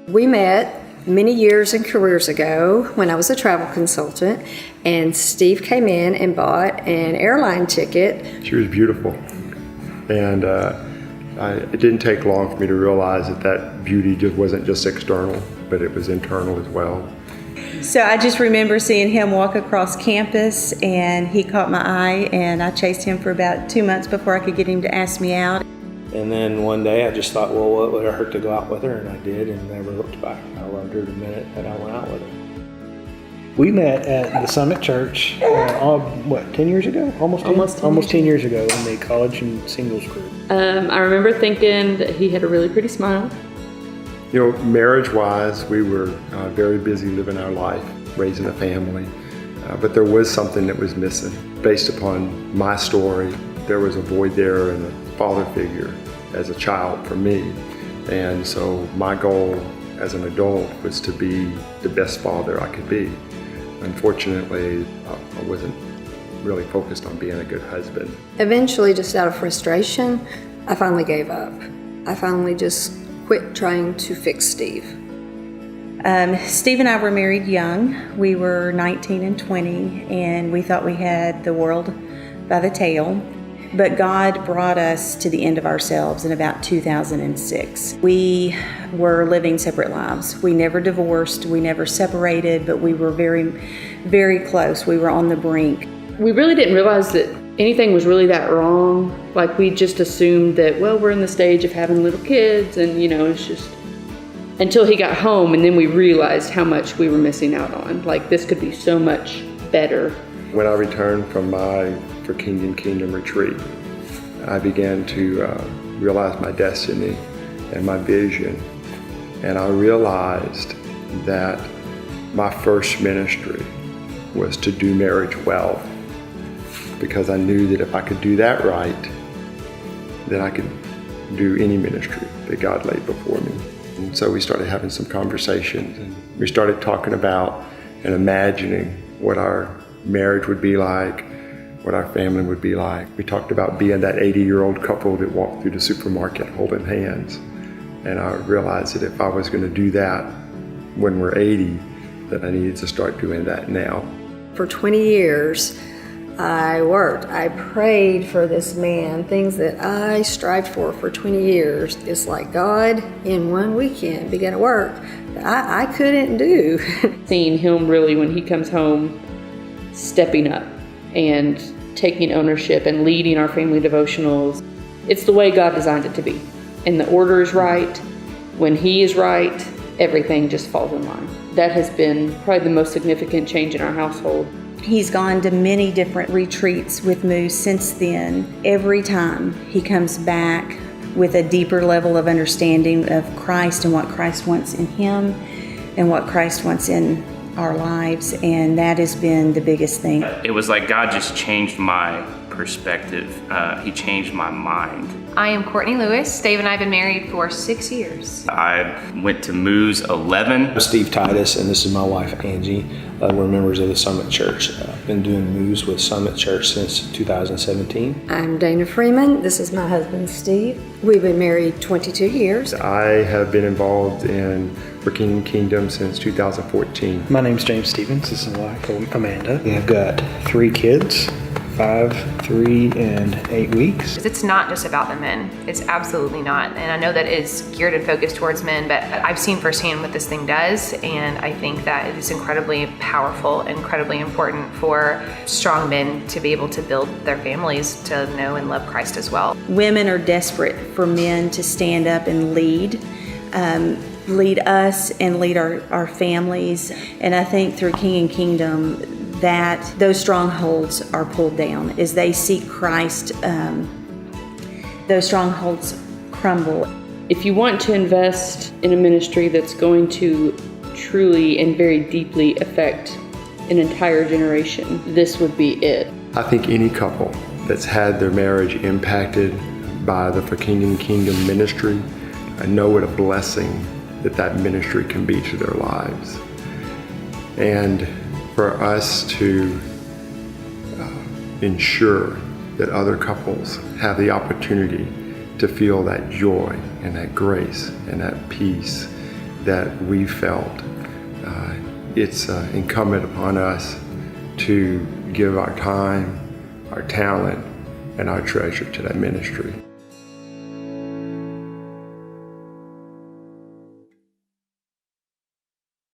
We met many years and careers ago when I was a travel consultant, and Steve came in and bought an airline ticket. She was beautiful, and it didn't take long for me to realize that beauty just wasn't just external, but it was internal as well. So I just remember seeing him walk across campus, and he caught my eye, and I chased him for about 2 months before I could get him to ask me out. And then one day I just thought, well, what would it hurt to go out with her? And I did, and never looked back. I loved her the minute that I went out with her. We met at the Summit Church, 10 years ago? Almost 10 years ago in the college and singles group. I remember thinking that he had a really pretty smile. You know, marriage-wise, we were very busy living our life, raising a family, but there was something that was missing. Based upon my story, there was a void there in a father figure as a child for me. And so my goal as an adult was to be the best father I could be. Unfortunately, I wasn't really focused on being a good husband. Eventually, just out of frustration, I finally gave up. I finally just quit trying to fix Steve. Steve and I were married young. We were 19 and 20, and we thought we had the world by the tail. But God brought us to the end of ourselves in about 2006. We were living separate lives. We never divorced, we never separated, but we were very, very close. We were on the brink. We really didn't realize that anything was really that wrong. Like, we just assumed that, well, we're in the stage of having little kids, and it's just until he got home, and then we realized how much we were missing out on. Like, this could be so much better. When I returned from my For Kingdom retreat, I began to realize my destiny and my vision, and I realized that my first ministry was to do marriage well, because I knew that if I could do that right, then I could do any ministry that God laid before me. And so we started having some conversations, and we started talking about and imagining what our marriage would be like, what our family would be like. We talked about being that 80-year-old couple that walked through the supermarket holding hands. And I realized that if I was going to do that when we're 80, that I needed to start doing that now. For 20 years, I worked. I prayed for this man, things that I strived for 20 years. It's like God, in one weekend, began to work that I couldn't do. Seeing him really, when he comes home, stepping up and taking ownership and leading our family devotionals. It's the way God designed it to be. And the order is right. When he is right, everything just falls in line. That has been probably the most significant change in our household. He's gone to many different retreats with Moose since then. Every time he comes back with a deeper level of understanding of Christ and what Christ wants in him and what Christ wants in our lives, and that has been the biggest thing. It was like God just changed my perspective. He changed my mind. I am Courtney Lewis. Dave and I have been married for 6 years. I went to Moose 11. I'm Steve Titus, and this is my wife, Angie. We're members of the Summit Church. I've been doing Moves with Summit Church since 2017. I'm Dana Freeman. This is my husband, Steve. We've been married 22 years. I have been involved in For Kingdom since 2014. My name's James Stevens. This is my wife, Amanda. I've got 3 kids, 5, 3, and 8 weeks. It's not just about the men. It's absolutely not. And I know that it's geared and focused towards men, but I've seen firsthand what this thing does, and I think that it is incredibly powerful, incredibly important for strong men to be able to build their families to know and love Christ as well. Women are desperate for men to stand up and lead us and lead our families. And I think through King and Kingdom, that those strongholds are pulled down. As they seek Christ, those strongholds crumble. If you want to invest in a ministry that's going to truly and very deeply affect an entire generation, this would be it. I think any couple that's had their marriage impacted by the For Kingdom ministry, I know what a blessing that ministry can be to their lives. And for us to ensure that other couples have the opportunity to feel that joy and that grace and that peace that we felt. It's incumbent upon us to give our time, our talent, and our treasure to that ministry.